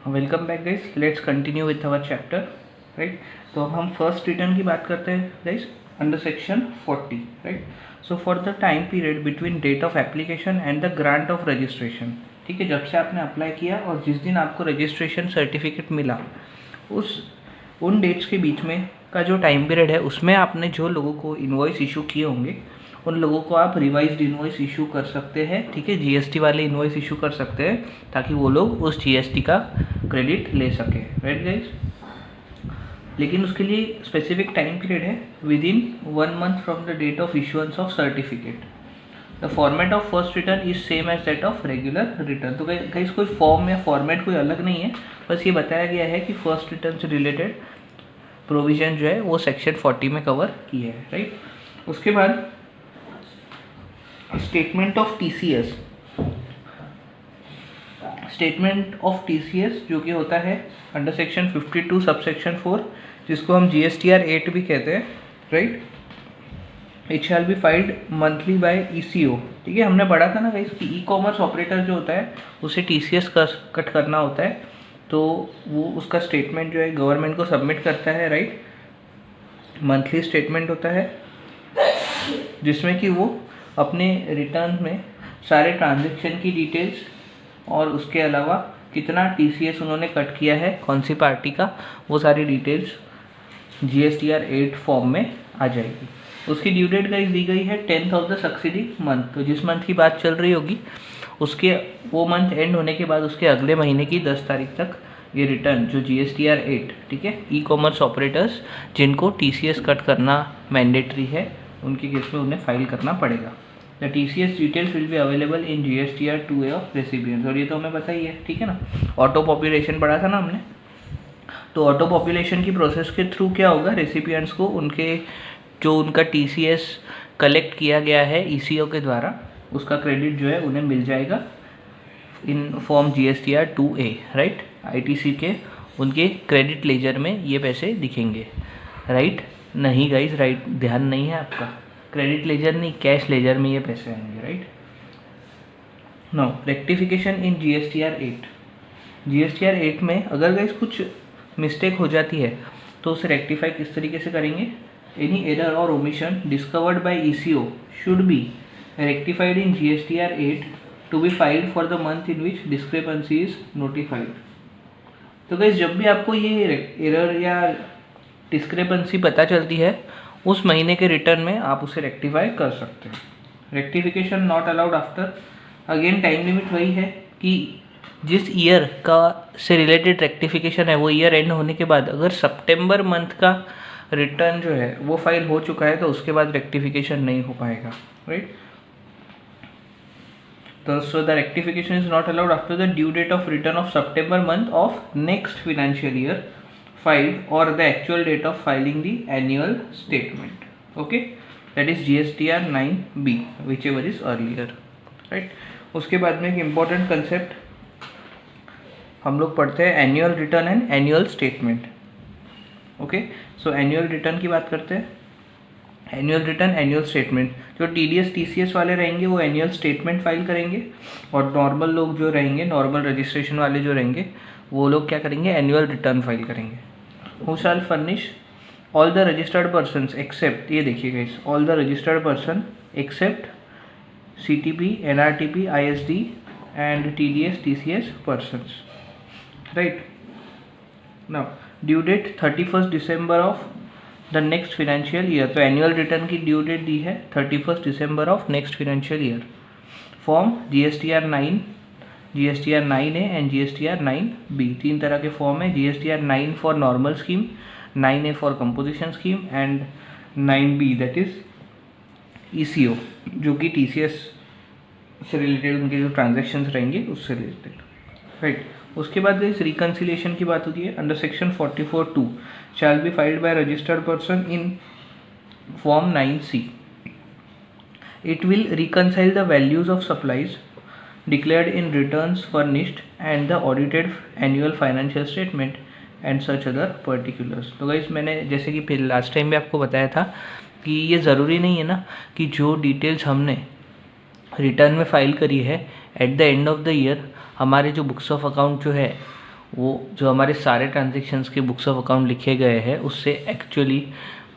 Welcome back guys, let's continue with our chapter. Right, तो अब हम फर्स्ट रिटर्न की बात करते हैं guys under section 40। Right, so for the time period between date of application and the grant of registration, ठीक है, जब से आपने अप्लाई किया और जिस दिन आपको रजिस्ट्रेशन सर्टिफिकेट मिला उन डेट्स के बीच में का जो टाइम पीरियड है उसमें आपने जो लोगों को इन्वॉइस इशू किए होंगे उन लोगों को आप रिवाइज्ड इन्वॉइस इशू कर सकते हैं। ठीक है, जीएसटी वाले इन्वॉइस इशू कर सकते हैं ताकि वो लोग उस जीएसटी का क्रेडिट ले सके। राइट गाइज, लेकिन उसके लिए स्पेसिफिक टाइम पीरियड है within 1 month from the date of issuance of certificate. The format of first return is same as that of regular return. तो गाइज कोई फॉर्म या फॉर्मेट कोई अलग नहीं है, बस ये बताया गया है कि फर्स्ट रिटर्न से रिलेटेड प्रोविजन जो है वो सेक्शन 40 में कवर किए हैं। राइट, उसके बाद statement of TCS. Statement of TCS जो कि होता है अंडर सेक्शन 52 सबसेक्शन 4, जिसको हम जीएसटीआर 8 भी कहते हैं। Right, it shall be filed monthly by ECO. ठीक है, हमने पढ़ा था ना गाइस कि ई कॉमर्स ऑपरेटर जो होता है उसे टीसीएस कट करना होता है, तो वो उसका स्टेटमेंट जो है गवर्नमेंट को सबमिट करता है। राइट, मंथली स्टेटमेंट होता है जिसमें कि वो अपने रिटर्न में सारे ट्रांजैक्शन की डिटेल्स और उसके अलावा कितना टीसीएस उन्होंने कट किया है कौन सी पार्टी का, वो सारी डिटेल्स जीएसटीआर 8 फॉर्म में आ जाएगी। उसकी ड्यू डेट गाइस दी गई है 10th of the succeeding month. तो जिस मंथ की बात चल रही होगी उसके वो मंथ एंड होने के बाद उसके अगले महीने की 10 तारीख तक ये रिटर्न जो जीएसटीआर 8, ठीक है, ई कॉमर्स ऑपरेटर्स जिनको टीसीएस कट करना मैंडेटरी है उनके केस में उन्हें फाइल करना पड़ेगा। The TCS details will be available in GSTR 2A of recipients. और ये तो हमें पता ही है, ठीक है ना, ऑटो पॉपुलेशन पढ़ा था ना हमने। तो ऑटो पॉपुलेशन की प्रोसेस के थ्रू क्या होगा, रेसिपिएंट्स को उनके जो उनका TCS कलेक्ट किया गया है ECO के द्वारा उसका क्रेडिट जो है उन्हें मिल जाएगा in form GSTR 2A। Right, ITC के उनके क्रेडिट लेजर में ये पैसे दिखेंगे। राइट, नहीं गाइज, राइट ध्यान नहीं है आपका, क्रेडिट लेजर नहीं कैश लेजर में ये पैसे आएंगे। राइट, नाउ रेक्टिफिकेशन इन जीएसटीआर 8। जीएसटीआर 8 में अगर गाइस कुछ मिस्टेक हो जाती है तो उसे रेक्टिफाई किस तरीके से करेंगे, एनी एरर और omission discovered by ECO should be rectified in GSTR 8 to be filed for the month in which discrepancy is notified. तो गाइस जब भी आपको ये एरर या डिस्क्रिपेंसी पता चलती है उस महीने के रिटर्न में आप उसे रेक्टिफाई कर सकते हैं। Rectification not allowed after, again time limit वही है कि जिस ईयर का से रिलेटेड रेक्टिफिकेशन है वो ईयर एंड होने के बाद अगर सितंबर मंथ का रिटर्न जो है वो फाइल हो चुका है तो उसके बाद रेक्टिफिकेशन नहीं हो पाएगा। राइट, तो so the rectification is not allowed after the due date of return of September month of next financial year filed or the actual date of filing the annual statement. Okay, that is GSTR 9B, whichever is earlier. Right, उसके बाद में एक important concept हम लोग पढ़ते हैं annual return and annual statement. Okay, so annual return की बात करते हैं। annual return, annual statement, जो TDS TCS वाले रहेंगे वो annual statement फाइल करेंगे और नॉर्मल लोग जो रहेंगे, नॉर्मल रजिस्ट्रेशन वाले जो रहेंगे वो लोग क्या करेंगे, annual return फाइल करेंगे। Who shall furnish all the registered persons except, ये देखिएगा इस all the registered person except CTP, NRTP, ISD and TDS TCS persons. Right, now due date 31st December of the next financial year। तो annual return की due date दी है 31st December of next financial year। Form GSTR 9, GSTR 9A and GSTR 9B, तीन तरह के form है। GSTR 9 for normal scheme, 9A for composition scheme and 9B that is ECO जो कि TCS से related उनके जो ट्रांजेक्शन्स रहेंगे उससे रिलेटेड। राइट, उसके बाद इस रिकन्सिलिएशन की बात होती है। Under section 44(2) shell be filed by registered person in form 9C। It will reconcile the values of supplies declared in returns furnished and the audited annual financial statement and such other particulars। तो guys मैंने जैसे कि फिर last time भी आपको बताया था कि ये ज़रूरी नहीं है ना कि जो डिटेल्स हमने रिटर्न में फाइल करी है at the end of the year हमारे जो बुक्स ऑफ अकाउंट जो है वो जो हमारे सारे ट्रांजेक्शन्स के बुक्स ऑफ अकाउंट लिखे गए हैं उससे actually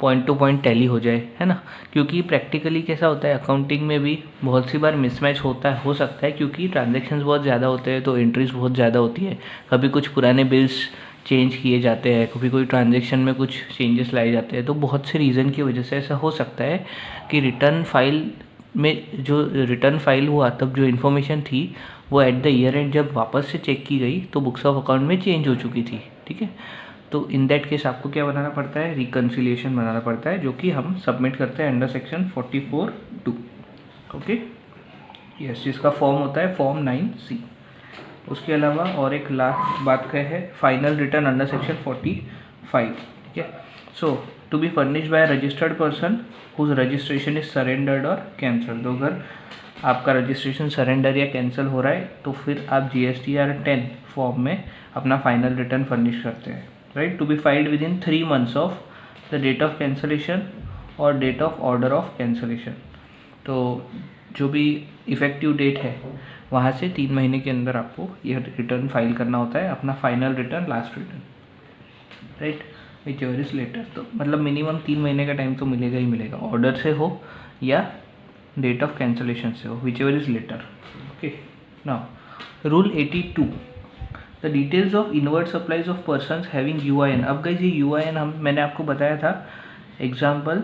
point two point tally हो जाए, है ना। क्योंकि प्रैक्टिकली कैसा होता है, अकाउंटिंग में भी बहुत सी बार मिसमैच हो सकता है, क्योंकि ट्रांजेक्शन्स बहुत ज़्यादा होते हैं तो एंट्रीज बहुत ज़्यादा होती है। कभी कुछ पुराने बिल्स चेंज किए जाते हैं, कभी कोई ट्रांजेक्शन में कुछ चेंजेस लाए जाते हैं, तो बहुत से रीज़न की वजह से ऐसा हो सकता है कि रिटर्न फाइल में जो रिटर्न फाइल हुआ तब जो इन्फॉर्मेशन थी वो एट द ईयर एंड जब वापस से चेक की गई तो बुक्स ऑफ अकाउंट में चेंज हो चुकी थी, ठीक है। तो इन दैट केस आपको क्या बनाना पड़ता है, रिकन्सिलिएशन बनाना पड़ता है, जो कि हम सबमिट करते हैं अंडर सेक्शन 44(2). ओके, यस, जिसका फॉर्म होता है फॉर्म 9C। उसके अलावा और एक लास्ट बात का है फाइनल रिटर्न अंडर सेक्शन 45, ठीक है। So to be furnished by registered person whose registration is surrendered और कैंसल्ड। तो अगर आपका रजिस्ट्रेशन सरेंडर या कैंसिल हो रहा है तो फिर आप GSTR 10 फॉर्म में अपना फाइनल रिटर्न फर्निश करते हैं, right. To be filed within 3 months of the date of cancellation और date of order of cancellation. तो जो भी इफ़ेक्टिव डेट है वहाँ से 3 महीने के अंदर आपको यह रिटर्न फाइल करना होता है, अपना final return, last return, right, whichever is later. तो मतलब मिनिमम 3 महीने का टाइम तो मिलेगा ही मिलेगा, ऑर्डर से हो या डेट ऑफ कैंसलेशन से हो, whichever is later. Okay, now rule 82, the details of inward supplies of persons having UIN। अब गाइस ये UIN मैंने आपको बताया था, example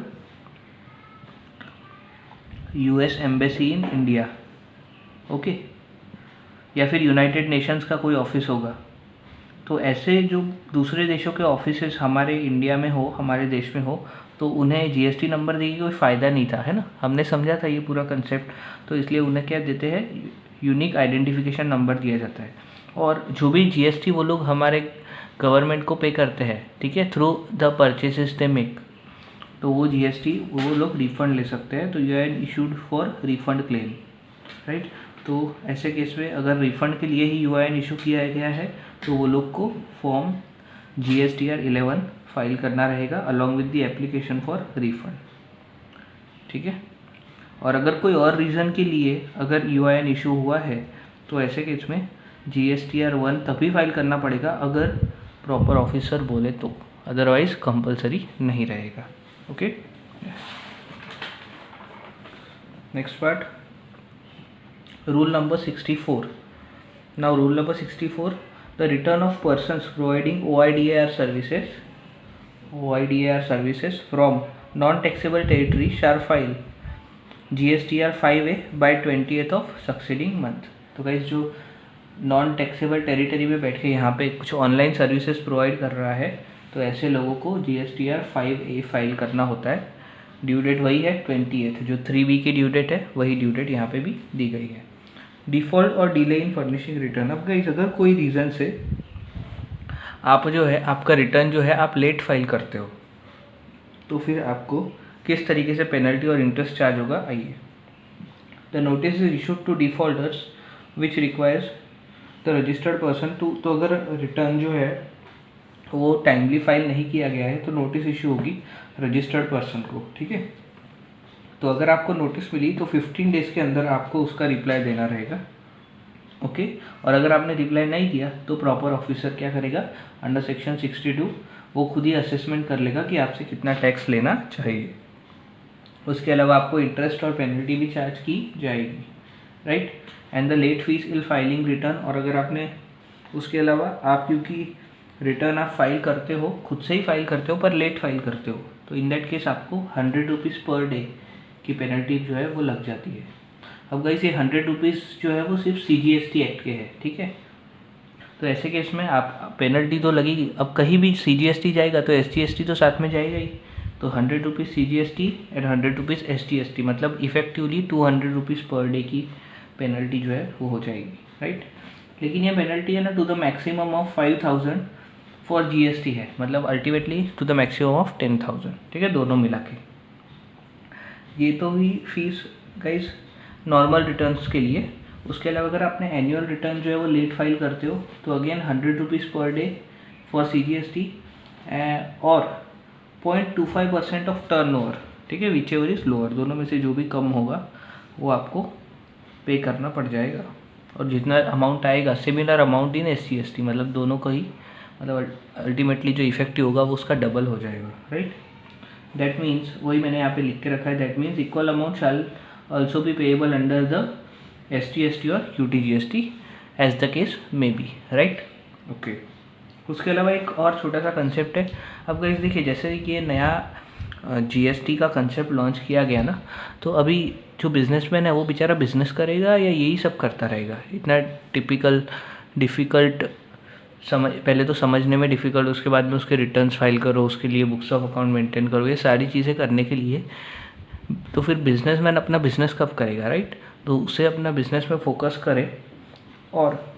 US embassy in India, okay, या फिर यूनाइटेड नेशंस का कोई ऑफिस होगा। तो ऐसे जो दूसरे देशों के ऑफिसेस हमारे इंडिया में हो, हमारे देश में हो, तो उन्हें GST नंबर देके कोई फ़ायदा नहीं था, है ना। हमने समझा था ये पूरा कंसेप्ट, तो इसलिए उन्हें क्या देते हैं, यूनिक आइडेंटिफिकेशन नंबर दिया जाता है। और जो भी GST वो लोग हमारे गवर्नमेंट को पे करते हैं, ठीक है, through the purchases they make, तो वो GST वो लोग रिफंड ले सकते हैं। तो UN issued for refund claim, right. तो ऐसे केस में अगर रिफंड के लिए ही UN इशू किया गया है तो वो लोग को फॉर्म GSTR 11 फाइल करना रहेगा along with the application for refund, ठीक है। और अगर कोई और रीज़न के लिए अगर UN इशू हुआ है तो ऐसे केस में GSTR 1 तभी फाइल करना पड़ेगा अगर प्रॉपर ऑफिसर बोले तो, अदरवाइज कंपलसरी नहीं रहेगा। Okay, next part, rule number 64. Now rule number 64, the return of persons providing OIDAR services from non-taxable territory shall file GSTR 5A by 20th of succeeding month। तो guys जो non taxable territory में बैठ के यहाँ पे कुछ online services provide कर रहा है तो ऐसे लोगों को GSTR 5A फाइल करना होता है। ड्यू डेट वही है 20th, जो 3 वीक की ड्यू डेट है वही ड्यू डेट यहाँ पे भी दी गई है। डिफ़ॉल्ट और डिले इन फर्निशिंग रिटर्न। अब गाइस अगर कोई रीज़न से आप जो है आपका रिटर्न जो है आप लेट फाइल करते हो तो फिर आपको किस तरीके से पेनल्टी और इंटरेस्ट चार्ज होगा, आइए। The notice is issued to defaulters which requires the registered person to. तो अगर रिटर्न जो है वो टाइमली फाइल नहीं किया गया है तो नोटिस इशू होगी रजिस्टर्ड पर्सन को, ठीक है। तो अगर आपको नोटिस मिली तो 15 डेज़ के अंदर आपको उसका रिप्लाई देना रहेगा, ओके। और अगर आपने रिप्लाई नहीं दिया तो प्रॉपर ऑफिसर क्या करेगा, अंडर सेक्शन 62 वो खुद ही असेसमेंट कर लेगा कि आपसे कितना टैक्स लेना चाहिए। उसके अलावा आपको इंटरेस्ट और पेनल्टी भी चार्ज की जाएगी, right. And the late fees in filing return. और अगर आपने उसके अलावा आप क्योंकि रिटर्न आप फाइल करते हो, खुद से ही फाइल करते हो पर लेट फाइल करते हो, तो इन दैट केस आपको 100 रुपीज़ पर डे की पेनल्टी जो है वो लग जाती है। अब गाइस ये 100 रुपीज़ जो है वो सिर्फ CGST एक्ट के है, ठीक है। तो ऐसे केस में आप पेनल्टी तो लगेगी। अब कहीं भी CGST जाएगा तो SGST तो साथ में जाएगा ही, तो 100 rupees CGST and 100 rupees SGST, मतलब इफेक्टिवली 200 रुपीज़ पर डे की पेनल्टी जो है वो हो जाएगी, राइट। लेकिन ये पेनल्टी है ना to the maximum of 5000 for GST है, मतलब ultimately to the maximum of 10,000, ठीक है, दोनों मिला के। ये तो ही फीस गाइस नॉर्मल रिटर्न्स के लिए। उसके अलावा अगर आपने एनुअल रिटर्न जो है वो लेट फाइल करते हो तो again 100 rupees per day for CGST और 0.25% ऑफ टर्नओवर, ठीक है, विच एवर इज़ लोअर, दोनों में से जो भी कम होगा वो आपको पे करना पड़ जाएगा, और जितना अमाउंट आएगा सिमिलर अमाउंट इन SC/ST, मतलब दोनों का ही मतलब अल्टीमेटली जो इफेक्टिव होगा वो उसका डबल हो जाएगा, राइट। दैट मीन्स वही मैंने यहाँ पे लिख के रखा है, that means equal amount shall also be payable under the ST/ST और QT/GST as the case may be, right. Okay, उसके अलावा एक और छोटा सा कंसेप्ट है। अब गाइस देखिए, जैसे कि ये नया GST का कंसेप्ट लॉन्च किया गया ना, तो अभी जो बिजनेसमैन है वो बेचारा बिजनेस करेगा या यही सब करता रहेगा? इतना टिपिकल डिफ़िकल्ट पहले तो समझने में डिफ़िकल्ट, उसके बाद में उसके रिटर्न्स फाइल करो, उसके लिए बुक्स ऑफ अकाउंट मेंटेन करो, ये सारी चीज़ें करने के लिए तो फिर बिजनेसमैन अपना बिजनेस कब करेगा, राइट। तो उसे अपना बिजनेस में फोकस करे और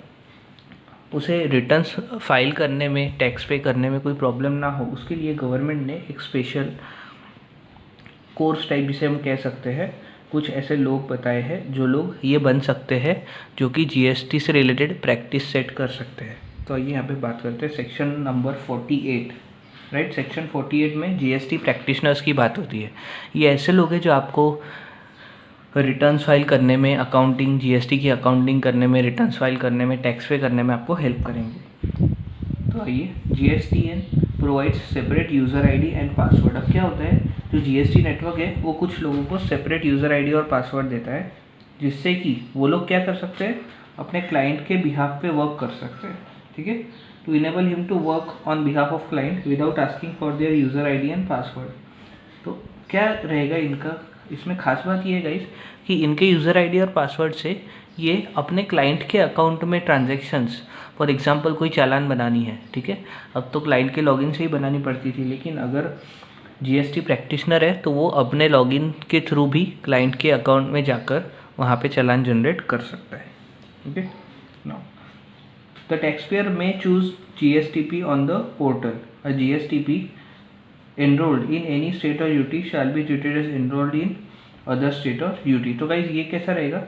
उसे रिटर्न्स फाइल करने में, टैक्स पे करने में कोई प्रॉब्लम ना हो, उसके लिए गवर्नमेंट ने एक स्पेशल कोर्स टाइप, जिसे हम कह सकते हैं, कुछ ऐसे लोग बताए हैं जो लोग ये बन सकते हैं, जो कि GST से रिलेटेड प्रैक्टिस सेट कर सकते हैं। तो आइए यहाँ पे बात करते हैं सेक्शन नंबर 48, राइट। सेक्शन 48 में GST प्रैक्टिशनर्स की बात होती है। ये ऐसे लोग हैं जो आपको रिटर्न्स फाइल करने में, अकाउंटिंग, GST की अकाउंटिंग करने में, रिटर्न्स फाइल करने में, टैक्स पे करने में आपको हेल्प करेंगे। तो आइए, GSTN provides separate user ID and password. अब क्या होता है, जो GST नेटवर्क है वो कुछ लोगों को सेपरेट यूज़र ID और पासवर्ड देता है, जिससे कि वो लोग क्या कर सकते हैं, अपने क्लाइंट के बिहाफ पे वर्क कर सकते हैं, ठीक है। To enable him to work on behalf of client without asking for their user ID and password. तो क्या रहेगा इनका, इसमें खास बात ये है गाइस कि इनके यूज़र ID और पासवर्ड से ये अपने क्लाइंट के अकाउंट में ट्रांजैक्शंस, फॉर एग्जांपल कोई चालान बनानी है, ठीक है, अब तो क्लाइंट के लॉगिन से ही बनानी पड़ती थी, लेकिन अगर GST प्रैक्टिशनर है तो वो अपने लॉगिन के थ्रू भी क्लाइंट के अकाउंट में जाकर वहाँ पे चालान जनरेट कर सकता है, okay. Now the taxpayer may choose GSTP on the portal. A GSTP enrolled in any state or UT shall be treated as enrolled in other state or UT। तो guys ये कैसा रहेगा,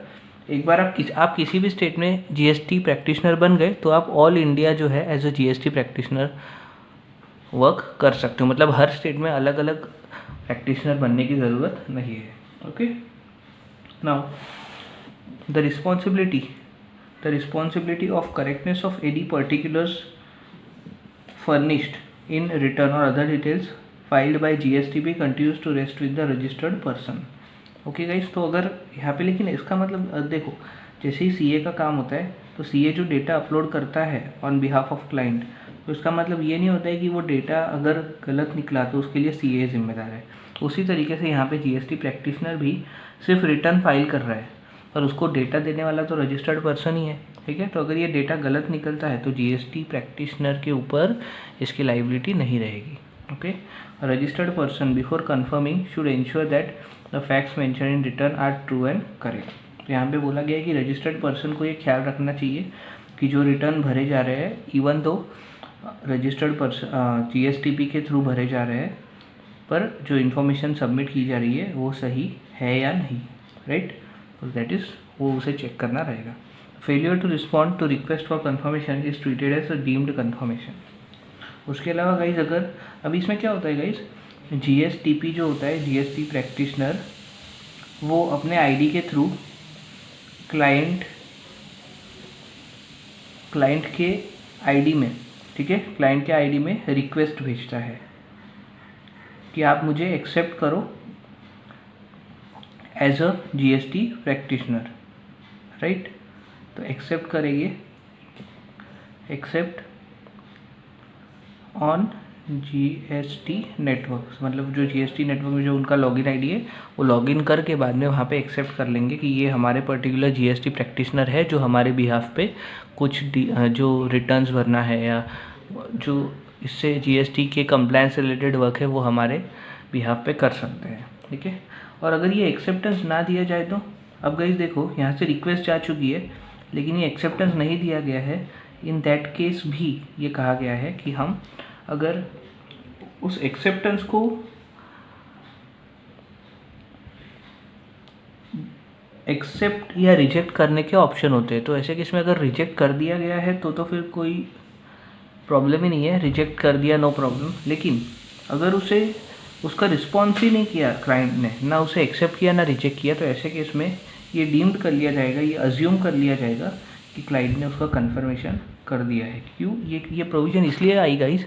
एक बार आप किसी भी स्टेट में GST प्रैक्टिशनर बन गए तो आप ऑल इंडिया जो है as a GST practitioner work कर सकते हो, मतलब हर स्टेट में अलग अलग प्रैक्टिशनर बनने की ज़रूरत नहीं है, okay. Now the responsibility of correctness of any particulars furnished in return और other details filed by GSTP continues to rest with the registered person. Okay guys, तो अगर यहाँ पे, लेकिन इसका मतलब देखो, जैसे ही CA का काम होता है तो CA जो डेटा अपलोड करता है ऑन बिहाफ ऑफ क्लाइंट, तो इसका मतलब ये नहीं होता है कि वो डेटा अगर गलत निकला तो उसके लिए CA जिम्मेदार है। उसी तरीके से यहाँ पे GST प्रैक्टिशनर भी सिर्फ रिटर्न फाइल कर रहा है और उसको डेटा देने वाला तो रजिस्टर्ड पर्सन ही है, ठीक है। तो अगर ये डेटा गलत निकलता है तो GST प्रैक्टिशनर के ऊपर इसकी लाइबिलिटी नहीं रहेगी, okay. Registered person before confirming should ensure that the facts mention in return are true and correct. तो यहाँ पे बोला गया है कि रजिस्टर्ड पर्सन को ये ख्याल रखना चाहिए कि जो रिटर्न भरे जा रहे हैं, इवन तो रजिस्टर्ड पर्सन GSTP के थ्रू भरे जा रहे हैं, पर जो इन्फॉर्मेशन सबमिट की जा रही है वो सही है या नहीं, राइट। तो दैट इज़, वो उसे चेक करना रहेगा। Failure to respond to request for confirmation is treated as a deemed confirmation. उसके अलावा गाइज, अगर अभी इसमें क्या होता है गाइज, GSTP जो होता है, GST प्रैक्टिशनर, वो अपने ID के थ्रू क्लाइंट के ID में, ठीक है, क्लाइंट के ID में रिक्वेस्ट भेजता है कि आप मुझे एक्सेप्ट करो as a GST practitioner, right. तो एक्सेप्ट करेंगे, एक्सेप्ट ऑन GST नेटवर्क, मतलब जो GST नेटवर्क में जो उनका लॉगिन ID है वो लॉगिन करके बाद में वहाँ पे एक्सेप्ट कर लेंगे कि ये हमारे पर्टिकुलर GST प्रैक्टिशनर है जो हमारे बिहाफ पे कुछ जो रिटर्न्स भरना है या जो इससे GST के कंप्लायंस से रिलेटेड वर्क है वो हमारे बिहाफ पे कर सकते हैं, ठीक है। और अगर ये एक्सेप्टेंस ना दिया जाए तो, अब गाइस देखो, यहाँ से रिक्वेस्ट जा चुकी है लेकिन ये एक्सेप्टेंस नहीं दिया गया है, इन दैट केस भी ये कहा गया है कि हम अगर उस एक्सेप्टेंस को एक्सेप्ट या रिजेक्ट करने के ऑप्शन होते हैं, तो ऐसे केस में अगर रिजेक्ट कर दिया गया है तो फिर कोई प्रॉब्लम ही नहीं है, रिजेक्ट कर दिया नो प्रॉब्लम। लेकिन अगर उसका रिस्पॉन्स ही नहीं किया क्लाइंट ने, ना उसे एक्सेप्ट किया ना रिजेक्ट किया, तो ऐसे केस में ये डीम्ड कर लिया जाएगा, ये अज्यूम कर लिया जाएगा कि क्लाइंट ने उसका कन्फर्मेशन कर दिया है। क्यों ये प्रोविज़न इसलिए आई गाइस,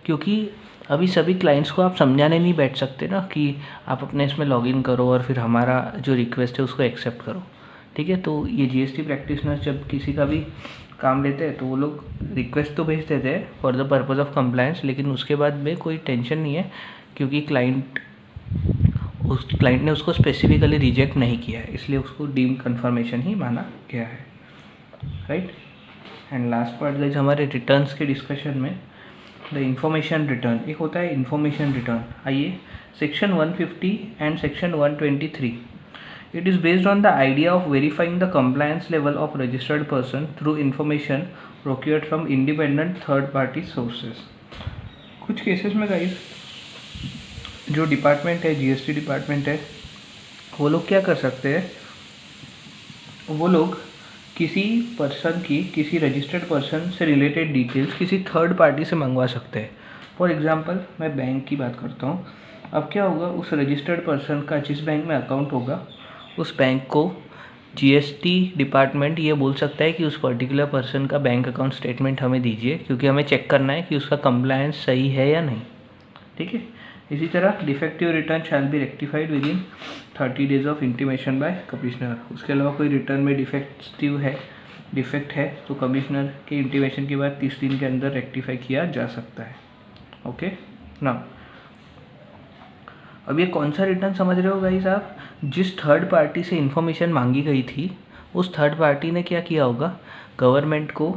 क्योंकि अभी सभी क्लाइंट्स को आप समझाने नहीं बैठ सकते ना कि आप अपने इसमें लॉगिन करो और फिर हमारा जो रिक्वेस्ट है उसको एक्सेप्ट करो, ठीक है। तो ये जीएसटी प्रैक्टिशनर जब किसी का भी काम लेते हैं तो वो लोग रिक्वेस्ट तो भेज देते हैं for the purpose of compliance, लेकिन उसके बाद में कोई टेंशन नहीं है क्योंकि क्लाइंट ने उसको स्पेसिफिकली रिजेक्ट नहीं किया है, इसलिए उसको डीम कन्फर्मेशन ही माना गया है, right. And last part guys हमारे रिटर्न्स के डिस्कशन में द इंफॉर्मेशन रिटर्न, एक होता है इंफॉर्मेशन रिटर्न। आइए section 150 and section 123, it is based on the idea of verifying the compliance level of registered person through information procured from independent third party sources. कुछ cases में guys जो department है, GST department है, वो लोग क्या कर सकते हैं, वो लोग किसी पर्सन की, किसी रजिस्टर्ड पर्सन से रिलेटेड डिटेल्स किसी थर्ड पार्टी से मंगवा सकते हैं। फॉर एग्जांपल मैं बैंक की बात करता हूँ। अब क्या होगा, उस रजिस्टर्ड पर्सन का जिस बैंक में अकाउंट होगा उस बैंक को जीएसटी डिपार्टमेंट ये बोल सकता है कि उस पर्टिकुलर पर्सन का बैंक अकाउंट स्टेटमेंट हमें दीजिए, क्योंकि हमें चेक करना है कि उसका कंप्लायंस सही है या नहीं, ठीक है। इसी तरह defective return shall be rectified with in 30 days of intimation by commissioner. उसके अलावा कोई रिटर्न में डिफेक्ट है तो कमिश्नर के इंटीमेशन के बाद 30 दिन के अंदर रेक्टिफाई किया जा सकता है, ओके ना। अब ये कौन सा रिटर्न समझ रहे हो गाइस आप, जिस थर्ड पार्टी से इन्फॉर्मेशन मांगी गई थी उस थर्ड पार्टी ने क्या किया होगा, गवर्नमेंट को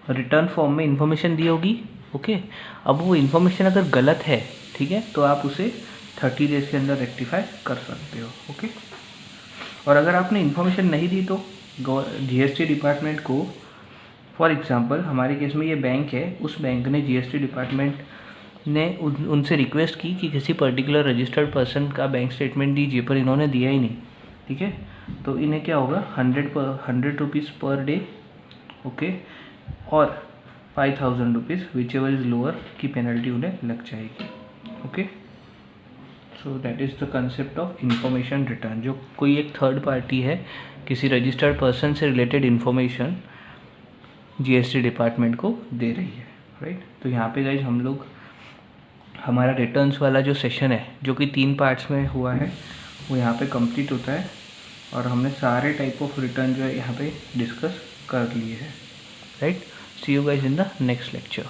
रिटर्न फॉर्म में इन्फॉर्मेशन दी होगी, ओके। अब वो इन्फॉर्मेशन अगर गलत है, ठीक है, तो आप उसे 30 डेज के अंदर रेक्टिफाई कर सकते हो, ओके। और अगर आपने इन्फॉर्मेशन नहीं दी तो जीएसटी डिपार्टमेंट को, फॉर एग्जांपल हमारे केस में ये बैंक है, उस बैंक ने जीएसटी डिपार्टमेंट ने उनसे रिक्वेस्ट की कि किसी पर्टिकुलर रजिस्टर्ड पर्सन का बैंक स्टेटमेंट दीजिए, पर इन्होंने दिया ही नहीं, ठीक है। तो इन्हें क्या होगा, 100 रुपीज़ पर डे, ओके, और 5000 rupees which ever is lower की पेनल्टी उन्हें लग जाएगी, okay. So that is the concept of information return. जो कोई एक थर्ड पार्टी है, किसी रजिस्टर्ड पर्सन से रिलेटेड इन्फॉर्मेशन जीएसटी डिपार्टमेंट को दे रही है, राइट। तो यहाँ पे गाइज हम लोग हमारा रिटर्न्स वाला जो सेशन है, जो कि 3 पार्ट्स में हुआ है, वो यहाँ पे कंप्लीट होता है और हमने सारे टाइप ऑफ रिटर्न जो है यहाँ पे डिस्कस कर लिए हैं, right. See you guys in the next lecture.